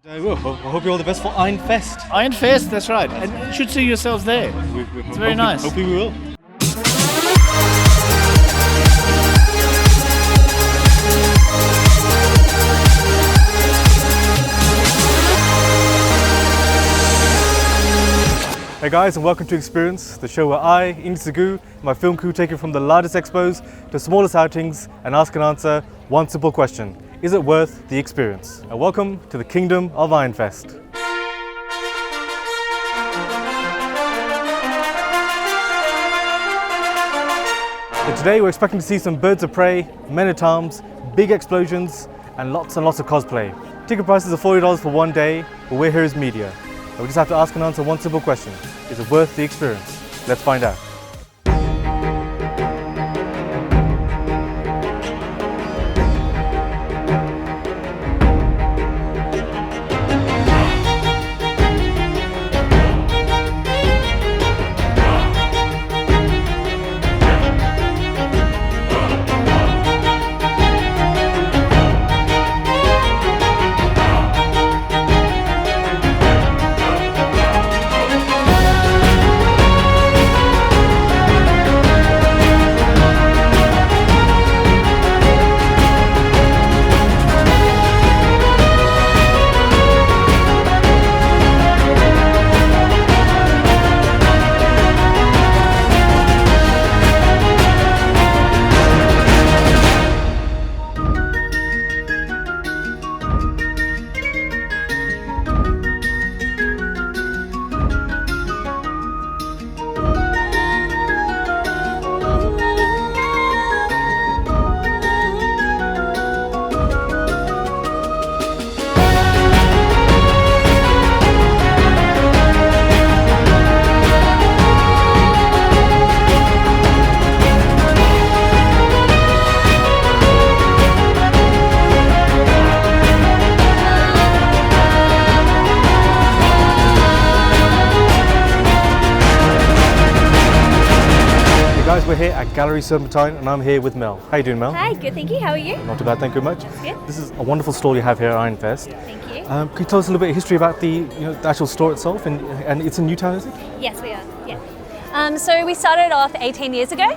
I will. I hope you all the best for Ironfest. Ironfest, that's right. And you should see yourselves there. It's very nice. Hopefully we will. Hey guys, and welcome to Experience, the show where I, Indy Saggu, and my film crew take you from the largest expos to smallest outings and ask and answer one simple question. Is it worth the experience? And welcome to the Kingdom of Ironfest. So today we're expecting to see some birds of prey, men-at-arms, big explosions, and lots of cosplay. Ticket prices are $40 for one day, but we're here as media. We just have to ask and answer one simple question. Is it worth the experience? Let's find out. We're here at Gallery Serpentine and I'm here with Mel. How you doing, Mel? Hi, good, thank you. How are you? Not too bad, thank you very much. That's good. This is a wonderful stall you have here at Ironfest. Thank you. Could you tell us a little bit of history about the actual store itself? And it's in Newtown, is it? Yes, we are. Yeah. So we started off 18 years ago.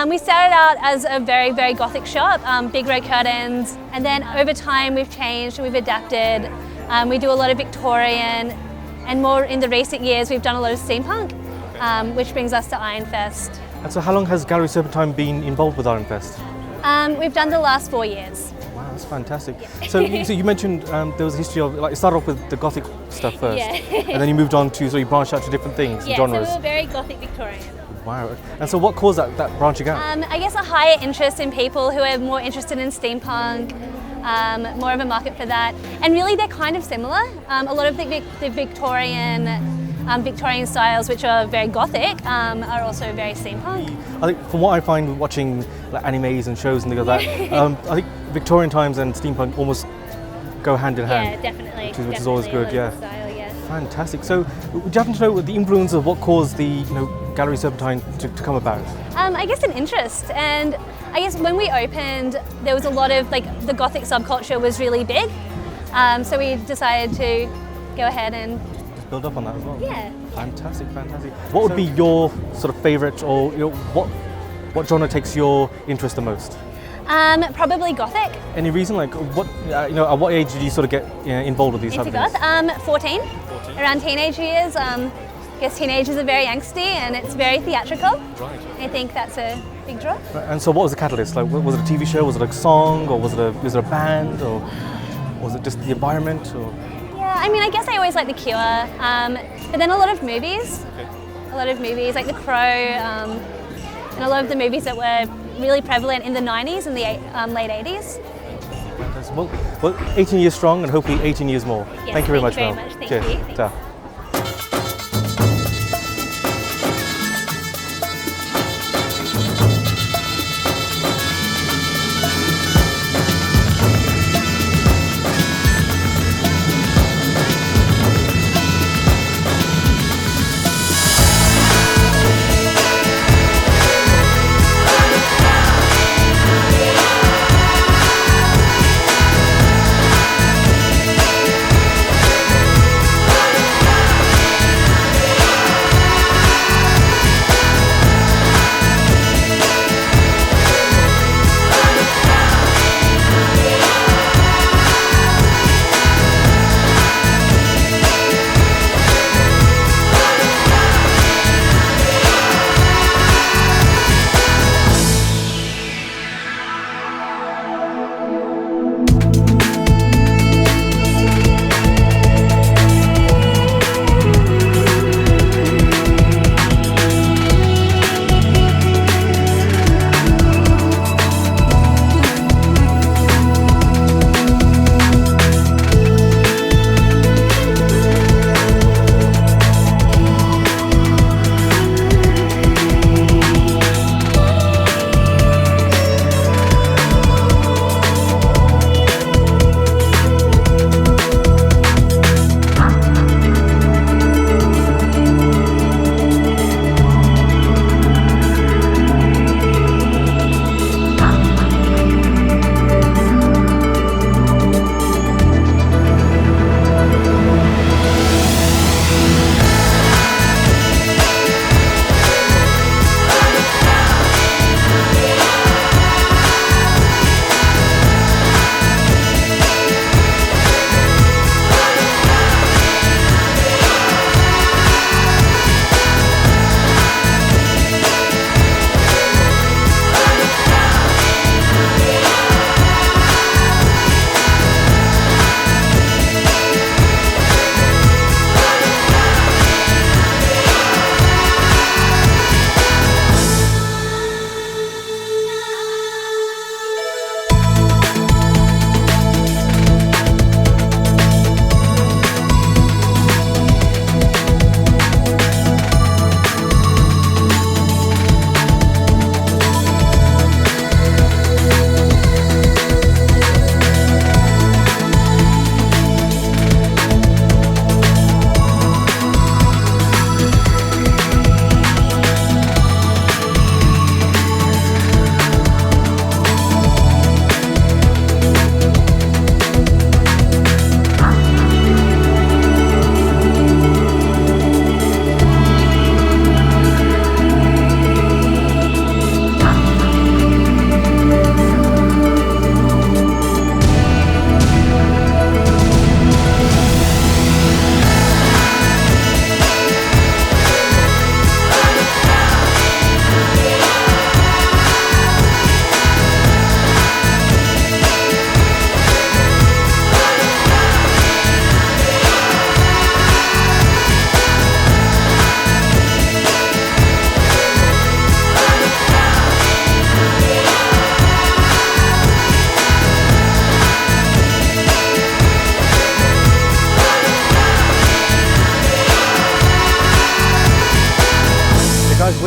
We started out as a very, very gothic shop, big red curtains, and then over time we've changed, we've adapted. We do a lot of Victorian, and more in the recent years we've done a lot of steampunk, which brings us to Ironfest. And so how long has Gallery Serpentine been involved with Ironfest? We've done the last 4 years. Wow, that's fantastic. Yeah. So you mentioned there was a history of, like, it started off with the gothic stuff first, yeah. and then you moved on to, so you branched out to different things, and genres. So we were very gothic Victorian. Wow. And so what caused that branching out? I guess a higher interest in people who are more interested in steampunk, more of a market for that. And really they're kind of similar. A lot of the Victorian styles, which are very gothic, are also very steampunk. I think from what I find watching like animes and shows and things like that, I think Victorian times and steampunk almost go hand in hand. Yeah, definitely. Which is always good, yeah. Style, yeah. Fantastic. So would you happen to know the influence of what caused the Gallery Serpentine to come about? I guess an interest, and I guess when we opened there was a lot of, like, the gothic subculture was really big, so we decided to go ahead and build up on that as well. Yeah. Fantastic. What would be your sort of favourite, or what genre takes your interest the most? Probably gothic. Any reason, like what at what age did you sort of get involved with these type of things? 14. Around teenage years. I guess teenagers are very angsty and it's very theatrical. Right. I think that's a big draw. And so what was the catalyst? Like, was it a TV show, was it a song, or was it a band, or was it just the environment? Or? Yeah, I mean, I guess I always like The Cure, but then a lot of movies. Okay. A lot of movies like The Crow, and a lot of the movies that were really prevalent in the 90s and the late 80s. Well, 18 years strong and hopefully 18 years more. Yes, thank you very much, Mel. Thank you. Cheers. Ta.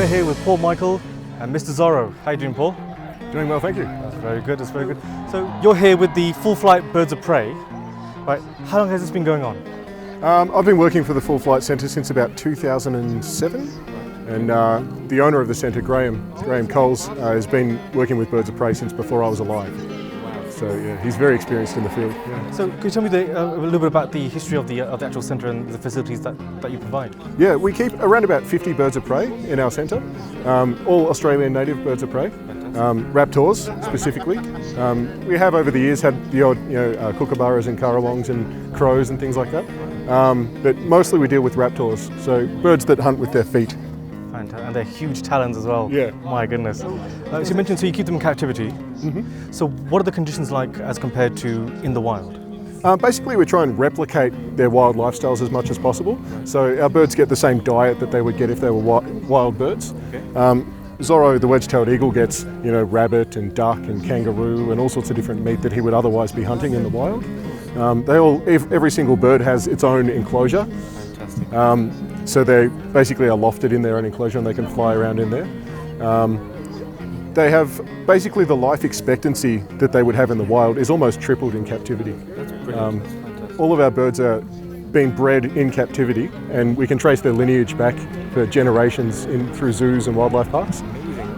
we're here with Paul Michael and Mr. Zorro. How you doing, Paul? Doing well, thank you. That's very good, that's very good. So you're here with the Full Flight Birds of Prey, right? How long has this been going on? I've been working for the Full Flight Centre since about 2007, and the owner of the centre, Graham Coles, has been working with birds of prey since before I was alive. So yeah, he's very experienced in the field. Yeah. So could you tell me a little bit about the history of the actual centre and the facilities that you provide? Yeah, we keep around about 50 birds of prey in our centre, all Australian native birds of prey, raptors specifically. We have over the years had the odd kookaburras and currawongs and crows and things like that, but mostly we deal with raptors, so birds that hunt with their feet. And they're huge talons as well. Yeah. My goodness. So you mentioned, so you keep them in captivity. Mm-hmm. So what are the conditions like as compared to in the wild? Basically, we try and replicate their wild lifestyles as much as possible. So our birds get the same diet that they would get if they were wild birds. Okay. Zorro, the wedge-tailed eagle, gets rabbit and duck and kangaroo and all sorts of different meat that he would otherwise be hunting in the wild. Every single bird has its own enclosure. Fantastic. So they basically are lofted in their own enclosure and they can fly around in there. They have basically the life expectancy that they would have in the wild is almost tripled in captivity. That's brilliant. That's fantastic. All of our birds are being bred in captivity, and we can trace their lineage back for generations through zoos and wildlife parks.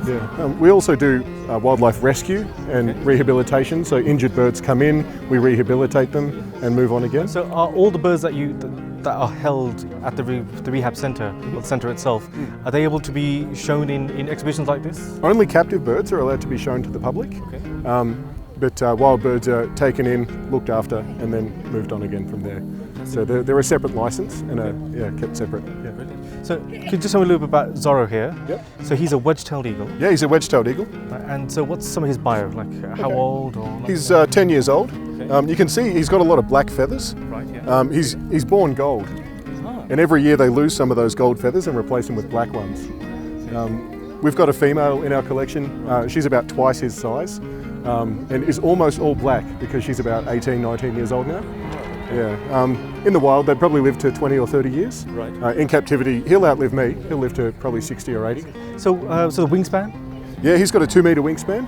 Yeah. We also do wildlife rescue and rehabilitation. So injured birds come in, we rehabilitate them and move on again. So are all the birds that are held at the rehab centre, or the centre itself, are they able to be shown in exhibitions like this? Only captive birds are allowed to be shown to the public, Okay. but wild birds are taken in, looked after, and then moved on again from there. So they're a separate licence and are kept separate. Yeah. Brilliant. So can you just tell me a little bit about Zorro here? Yep. So he's a wedge-tailed eagle. Yeah, he's a wedge-tailed eagle. And so what's some of his bio? Like how old? Or like He's 10 years old. Okay. You can see he's got a lot of black feathers. Right, yeah. He's born gold. And every year they lose some of those gold feathers and replace them with black ones. We've got a female in our collection. She's about twice his size and is almost all black because she's about 18, 19 years old now. Yeah. In the wild, they'd probably live to 20 or 30 years. Right. In captivity, he'll outlive me. He'll live to probably 60 or 80. So the wingspan? Yeah, he's got a 2 metre wingspan.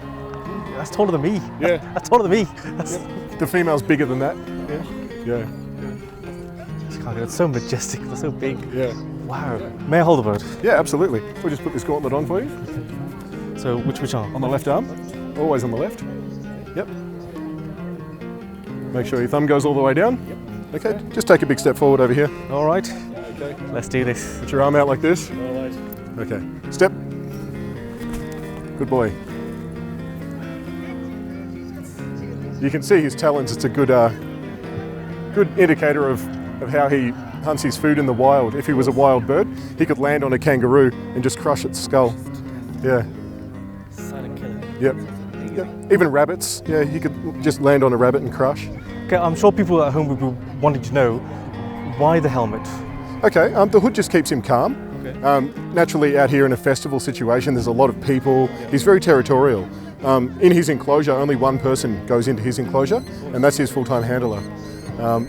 That's taller than me. Yeah. That's taller than me. That's, The female's bigger than that. Yeah. It's so majestic. They're so big. Yeah. Wow. May I hold the bird? Yeah, absolutely. We'll just put this gauntlet on for you. So which arm? On the left arm. Always on the left. Yep. Make sure your thumb goes all the way down. Yep. Okay, just take a big step forward over here. All right. Okay. Let's do this. Put your arm out like this. All right. Okay. Step. Good boy. You can see his talons. It's a good indicator of how he hunts his food in the wild. If he was a wild bird, he could land on a kangaroo and just crush its skull. Yeah. Silent killer. Yep. Yep. Even rabbits. Yeah, he could just land on a rabbit and crush. Okay, I'm sure people at home would be wanting to know why the helmet. Okay, the hood just keeps him calm. Okay. Naturally, out here in a festival situation, there's a lot of people. He's very territorial. In his enclosure, only one person goes into his enclosure, and that's his full-time handler.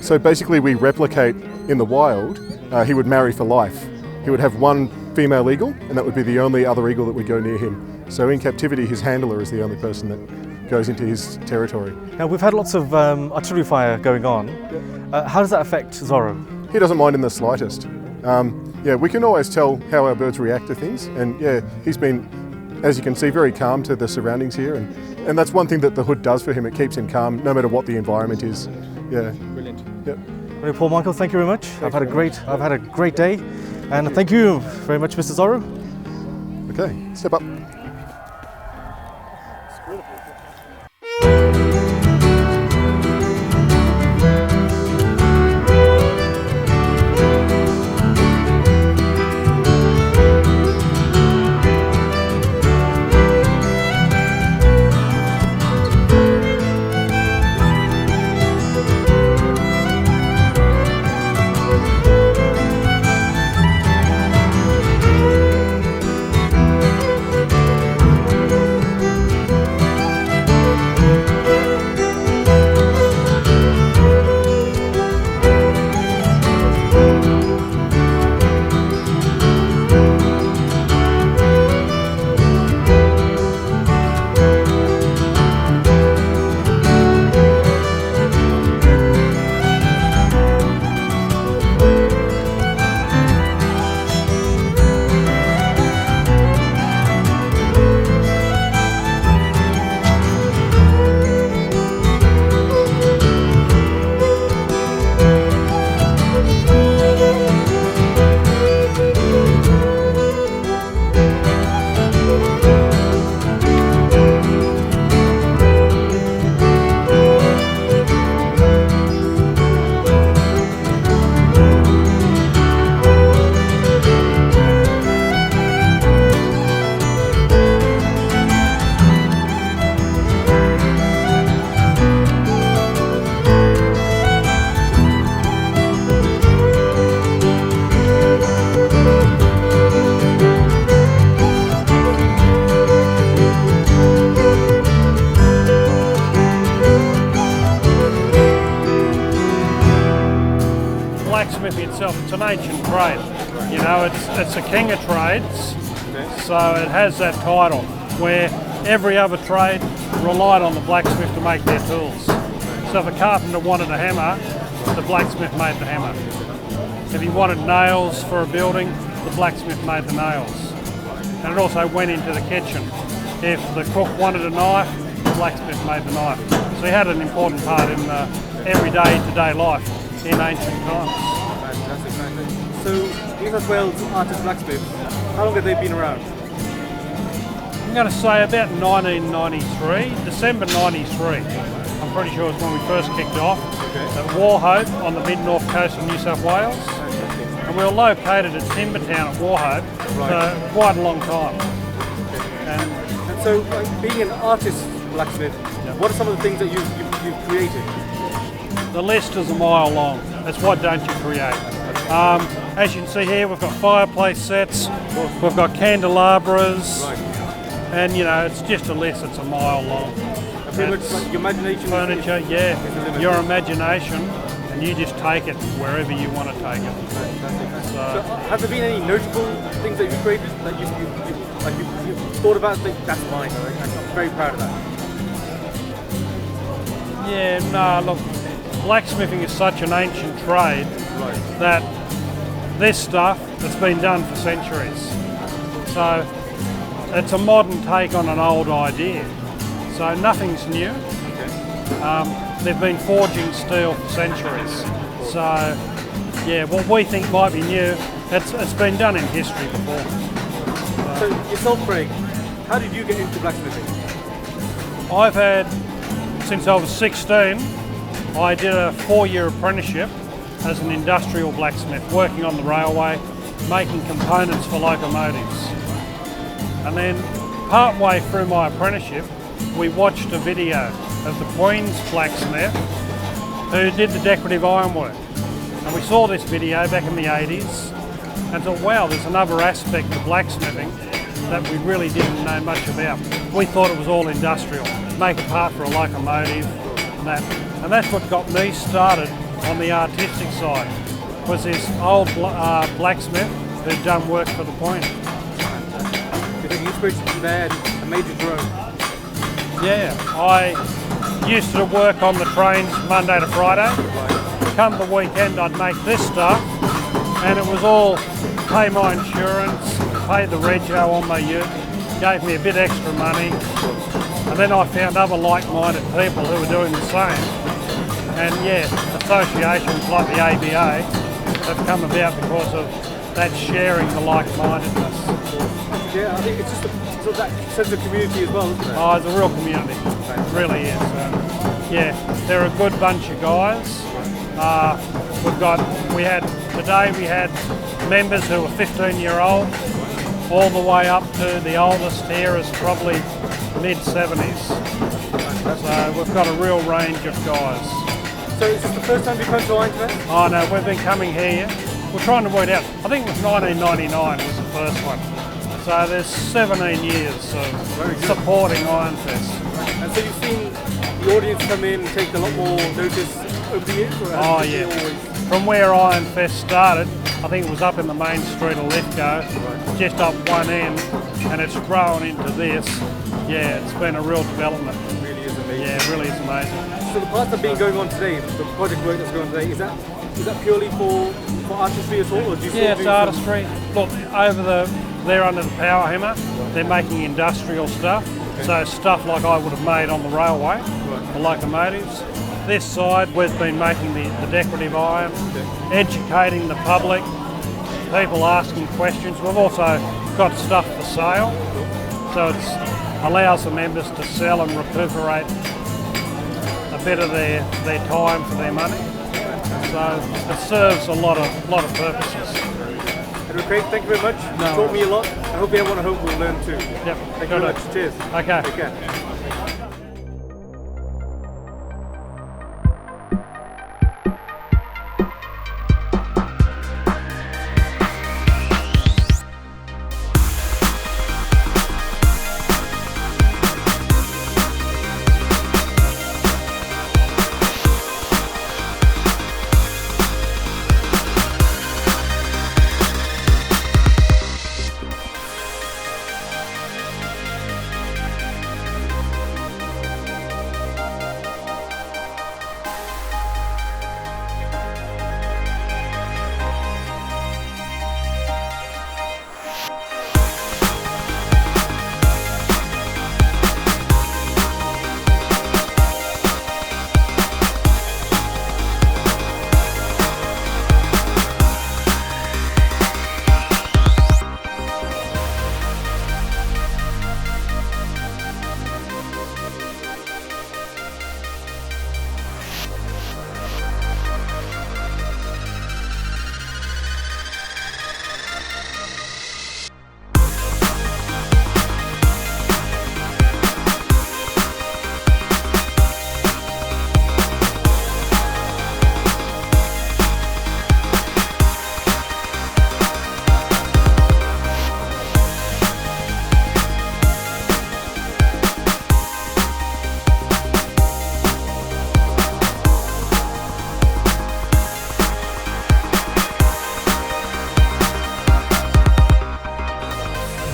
So basically, we replicate in the wild. He would marry for life. He would have one female eagle, and that would be the only other eagle that would go near him. So in captivity, his handler is the only person that goes into his territory. Now we've had lots of artillery fire going on. How does that affect Zorro? He doesn't mind in the slightest. Yeah, we can always tell how our birds react to things, and yeah, he's been, as you can see, very calm to the surroundings here, and that's one thing that the hood does for him. It keeps him calm, no matter what the environment is. Yeah. Brilliant. Yep. Well, Paul Michael, thank you very much. I've had a great day, and thank you very much, Mr. Zorro. Okay, step up. blacksmithing itself, it's an ancient trade. You know, it's a king of trades, so it has that title where every other trade relied on the blacksmith to make their tools. So if a carpenter wanted a hammer, the blacksmith made the hammer. If he wanted nails for a building, the blacksmith made the nails. And it also went into the kitchen. If the cook wanted a knife, the blacksmith made the knife. So he had an important part in everyday, to-day life in ancient times. Fantastic. So, New South Wales artist blacksmith, how long have they been around? I'm going to say about 1993, December 93. I'm pretty sure it's when we first kicked off at Wauchope on the mid-north coast of New South Wales. And we were located at Timbertown at Wauchope for quite a long time. And so, being an artist blacksmith, what are some of the things that you've created? The list is a mile long. That's what don't you create. As you can see here, we've got fireplace sets, we've got candelabras, and you know, it's just a list that's a mile long. Pretty much like your imagination. Furniture, your imagination, and you just take it wherever you want to take it. So have there been any notable things that you've created that you've thought about and think, that's mine, I'm very proud of that? Yeah, no, look, blacksmithing is such an ancient trade that this stuff has been done for centuries. So it's a modern take on an old idea. So nothing's new. They've been forging steel for centuries. So yeah, what we think might be new, it's been done in history before. So yourself, Craig, how did you get into blacksmithing? I've had, since I was 16, I did a 4-year apprenticeship as an industrial blacksmith, working on the railway, making components for locomotives. And then part-way through my apprenticeship, we watched a video of the Queen's blacksmith who did the decorative ironwork. And we saw this video back in the 80s and thought, wow, there's another aspect of blacksmithing that we really didn't know much about. We thought it was all industrial, make a part for a locomotive and that. And that's what got me started on the artistic side, was this old blacksmith who'd done work for the Queen. You think inspiration from there and made it grow? Yeah, I used to work on the trains Monday to Friday. Come the weekend I'd make this stuff and it was all pay my insurance, pay the rego on my ute, gave me a bit extra money, and then I found other like-minded people who were doing the same. And yeah, associations like the ABA have come about because of that sharing the like-mindedness. Yeah, I think it's just that sense of community as well, isn't it? Oh, it's a real community. It really is. Yeah, they're a good bunch of guys. Today we had members who were 15-year-old, all the way up to the oldest here is probably mid-70s. So we've got a real range of guys. So is this the first time you've come to Ironfest? Oh no, we've been coming here. We're trying to work it out. I think it was 1999 was the first one. So there's 17 years of supporting Ironfest. And so you've seen the audience come in and take a lot more notice over the years? Or oh yeah. From where Ironfest started, I think it was up in the main street of Lithgow, just up one end, and it's grown into this. Yeah, it's been a real development. It really is amazing. Yeah, it really is amazing. So the parts that have been going on today, the project work that's going on today, is that purely for artistry at all? Or do you it's artistry. Look, they're under the power hammer, they're making industrial stuff. So stuff like I would have made on the railway, the locomotives. This side we've been making the decorative iron, educating the public, people asking questions. We've also got stuff for sale, so it allows the members to sell and recuperate a bit of their time for their money. So it serves a lot of purposes. Craig, thank you very much. You taught me a lot. I hope everyone at home will learn too. Yep. Thank you very much. Cheers. Okay. Take care.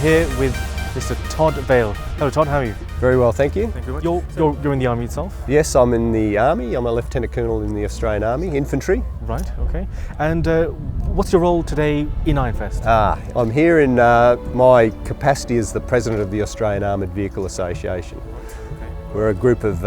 here with Mr. Todd Vale. Hello Todd, how are you? Very well, thank you. Thank you very much. You're in the Army itself? Yes, I'm in the Army. I'm a Lieutenant Colonel in the Australian Army, infantry. Right, okay. And what's your role today in Ironfest? I'm here in my capacity as the President of the Australian Armoured Vehicle Association. Okay. We're a group of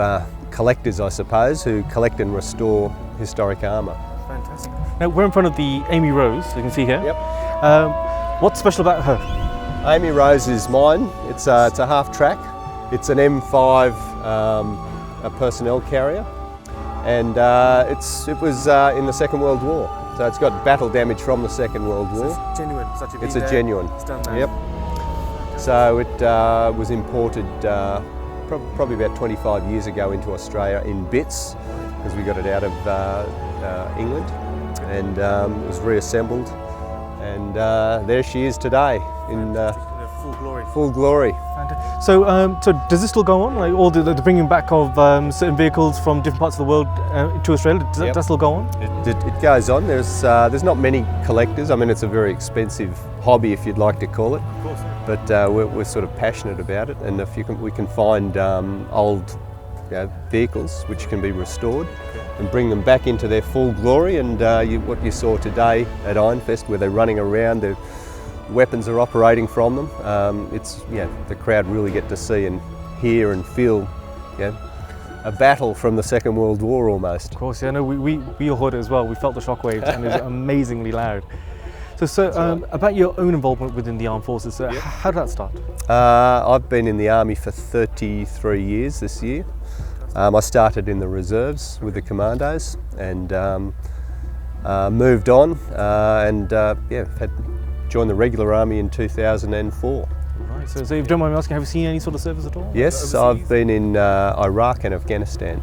collectors, I suppose, who collect and restore historic armour. Fantastic. Now we're in front of the Amy Rose, you can see here. Yep. What's special about her? Amy Rose is mine. It's a half track. It's an M5 a personnel carrier, and it was in the Second World War. So it's got battle damage from the Second World War. So it's genuine. It's a genuine. It's done there. Yep. So it was imported probably about 25 years ago into Australia in bits, because we got it out of England, and it was reassembled. And there she is today in full glory. full glory. Fantastic. So, so does this still go on? Like all the bringing back of certain vehicles from different parts of the world to Australia? Does that still go on? It goes on. There's not many collectors. I mean, it's a very expensive hobby, if you'd like to call it. Of course. But we're sort of passionate about it, and if we can find old vehicles which can be restored and bring them back into their full glory, and what you saw today at Ironfest, where they're running around, their weapons are operating from them. The crowd really get to see and hear and feel a battle from the Second World War almost. Of course, yeah, no, we all heard it as well. We felt the shockwaves, and it was amazingly loud. So about your own involvement within the armed forces, how did that start? I've been in the Army for 33 years this year. I started in the reserves with the commandos, and moved on, and joined the regular Army in 2004. Right, so if you don't mind me asking, have you seen any sort of service at all? Yes, overseas? I've been in Iraq and Afghanistan.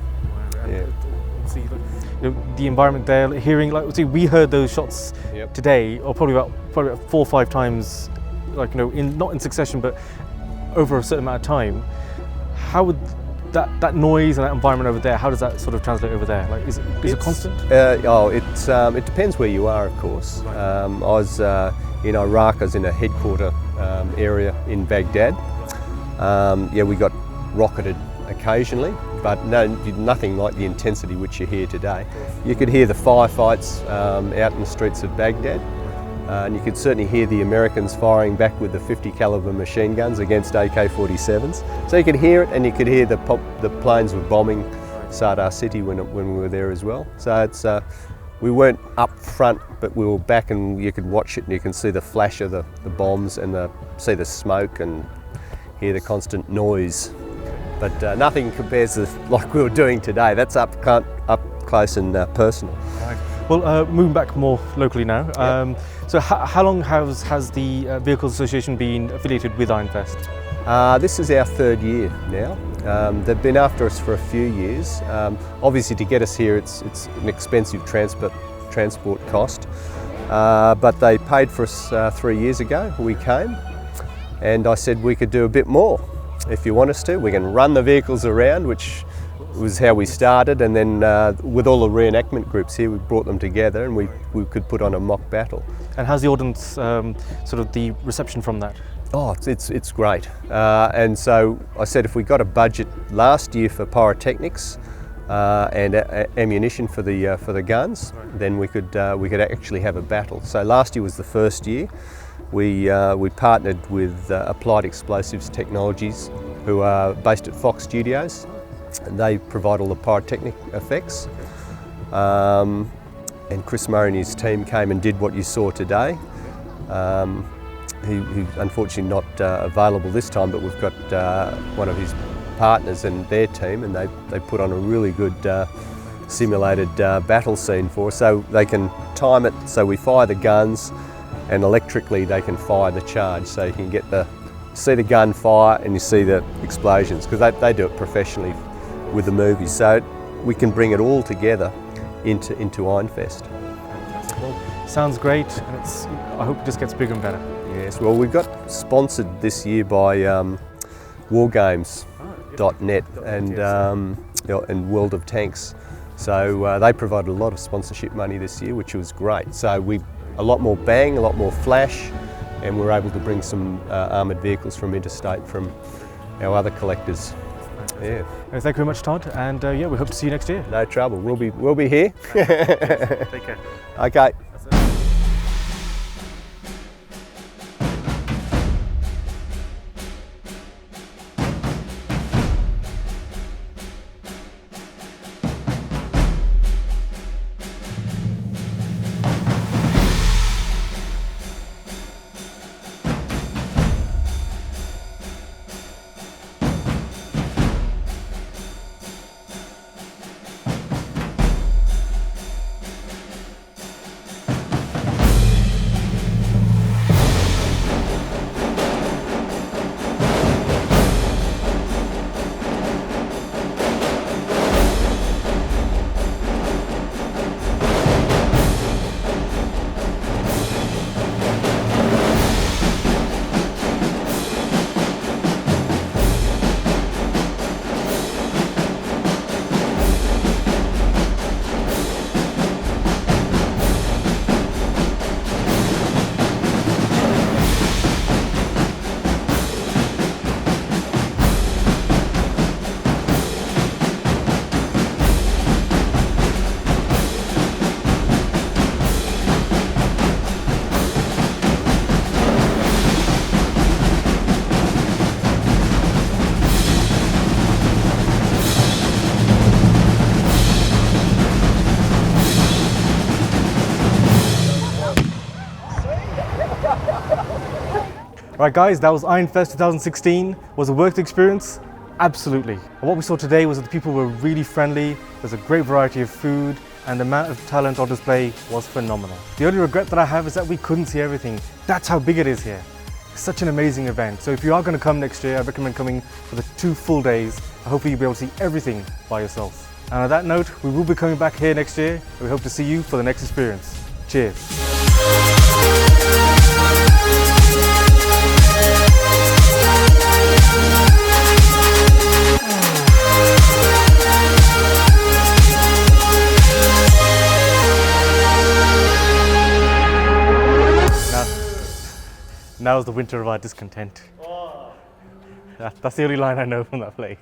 See, the environment there, hearing, we heard those shots today, or probably about 4 or 5 times, not in succession, but over a certain amount of time. How would that noise and that environment over there, how does that sort of translate over there? Is it constant? It depends where you are, of course. Right. I was in Iraq. I was in a headquarter area in Baghdad. We got rocketed occasionally, but nothing like the intensity which you hear today. You could hear the firefights out in the streets of Baghdad, and you could certainly hear the Americans firing back with the 50 caliber machine guns against AK-47s. So you could hear it, and you could hear the planes were bombing Sadr City when we were there as well. So we weren't up front, but we were back, and you could watch it, and you can see the flash of the bombs, and see the smoke, and hear the constant noise. But nothing compares to like we were doing today. That's up close and personal. Right. Well, moving back more locally now. So how long has the Vehicles Association been affiliated with Ironfest? This is our 3rd year now. They've been after us for a few years. Obviously, to get us here, it's an expensive transport cost. But they paid for us 3 years ago. We came, and I said we could do a bit more. If you want us to, we can run the vehicles around, which was how we started, and then with all the reenactment groups here, we brought them together, and we could put on a mock battle. And how's the audience, sort of the reception from that? Oh, it's great. And so I said if we got a budget last year for pyrotechnics and ammunition for the guns, then we could actually have a battle. So last year was the first year. We partnered with Applied Explosives Technologies, who are based at Fox Studios, and they provide all the pyrotechnic effects. And Chris Murray and his team came and did what you saw today. He's unfortunately not available this time, but we've got one of his partners and their team, and they put on a really good simulated battle scene for us, so they can time it so we fire the guns, and electrically they can fire the charge, so you can see the gun fire and you see the explosions, because they do it professionally with the movies, so we can bring it all together into Ironfest. Well, sounds great, and I hope it just gets bigger and better. Yes, well, we got sponsored this year by wargames.net and World of Tanks. So they provided a lot of sponsorship money this year, which was great. So a lot more bang, a lot more flash, and we're able to bring some armoured vehicles from interstate from our other collectors. Yeah. Thank you very much, Todd, and yeah, we hope to see you next year. No trouble. We'll be here. Take care. Okay. Right guys, that was Ironfest 2016. Was a worth experience? Absolutely. And what we saw today was that the people were really friendly, there's a great variety of food, and the amount of talent on display was phenomenal. The only regret that I have is that we couldn't see everything. That's how big it is here. It's such an amazing event. So if you are going to come next year, I recommend coming for the 2 full days. Hopefully you'll be able to see everything by yourself. And on that note, we will be coming back here next year, and we hope to see you for the next experience. Cheers. Now's the winter of our discontent. That's the only line I know from that play.